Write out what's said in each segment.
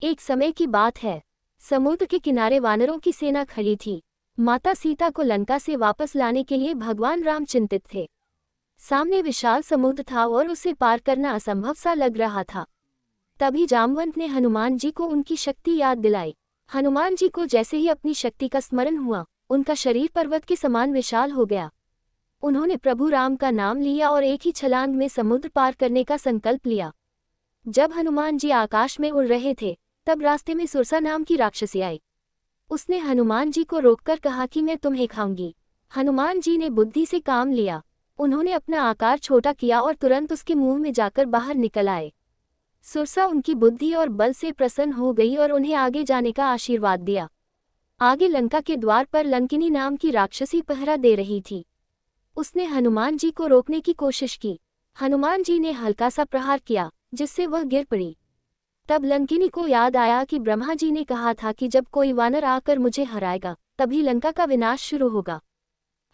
एक समय की बात है। समुद्र के किनारे वानरों की सेना खड़ी थी। माता सीता को लंका से वापस लाने के लिए भगवान राम चिंतित थे। सामने विशाल समुद्र था और उसे पार करना असंभव सा लग रहा था। तभी जामवंत ने हनुमान जी को उनकी शक्ति याद दिलाई। हनुमान जी को जैसे ही अपनी शक्ति का स्मरण हुआ, उनका शरीर पर्वत के समान विशाल हो गया। उन्होंने प्रभु राम का नाम लिया और एक ही छलांग में समुद्र पार करने का संकल्प लिया। जब हनुमान जी आकाश में उड़ रहे थे, तब रास्ते में सुरसा नाम की राक्षसी आई। उसने हनुमान जी को रोककर कहा कि मैं तुम्हें खाऊंगी। हनुमान जी ने बुद्धि से काम लिया। उन्होंने अपना आकार छोटा किया और तुरंत उसके मुंह में जाकर बाहर निकल आए। सुरसा उनकी बुद्धि और बल से प्रसन्न हो गई और उन्हें आगे जाने का आशीर्वाद दिया। आगे लंका के द्वार पर लंकिनी नाम की राक्षसी पहरा दे रही थी। उसने हनुमान जी को रोकने की कोशिश की। हनुमान जी ने हल्का सा प्रहार किया, जिससे वह गिर पड़ी। तब लंकिनी को याद आया कि ब्रह्मा जी ने कहा था कि जब कोई वानर आकर मुझे हराएगा, तभी लंका का विनाश शुरू होगा।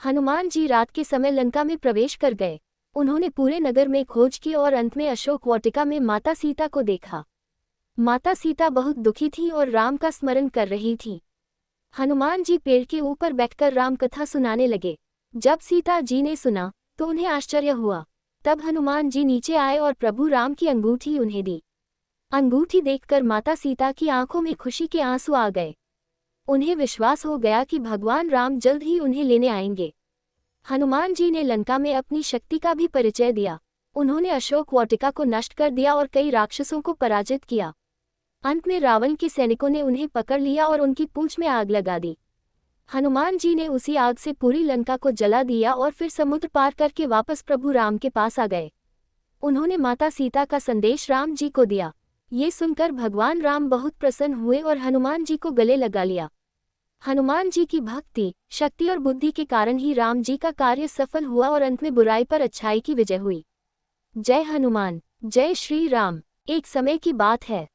हनुमान जी रात के समय लंका में प्रवेश कर गए। उन्होंने पूरे नगर में खोज की और अंत में अशोक वाटिका में माता सीता को देखा। माता सीता बहुत दुखी थी और राम का स्मरण कर रही थी। हनुमान जी पेड़ के ऊपर बैठकर राम कथा सुनाने लगे। जब सीता जी ने सुना, तो उन्हें आश्चर्य हुआ। तब हनुमान जी नीचे आए और प्रभु राम की अंगूठी उन्हें दी। अंगूठी देखकर माता सीता की आंखों में खुशी के आंसू आ गए। उन्हें विश्वास हो गया कि भगवान राम जल्द ही उन्हें लेने आएंगे। हनुमान जी ने लंका में अपनी शक्ति का भी परिचय दिया। उन्होंने अशोक वाटिका को नष्ट कर दिया और कई राक्षसों को पराजित किया। अंत में रावण के सैनिकों ने उन्हें पकड़ लिया और उनकी पूंछ में आग लगा दी। हनुमान जी ने उसी आग से पूरी लंका को जला दिया और फिर समुद्र पार करके वापस प्रभु राम के पास आ गए। उन्होंने माता सीता का संदेश राम जी को दिया। ये सुनकर भगवान राम बहुत प्रसन्न हुए और हनुमान जी को गले लगा लिया। हनुमान जी की भक्ति, शक्ति और बुद्धि के कारण ही राम जी का कार्य सफल हुआ और अंत में बुराई पर अच्छाई की विजय हुई। जय हनुमान, जय श्री राम। एक समय की बात है।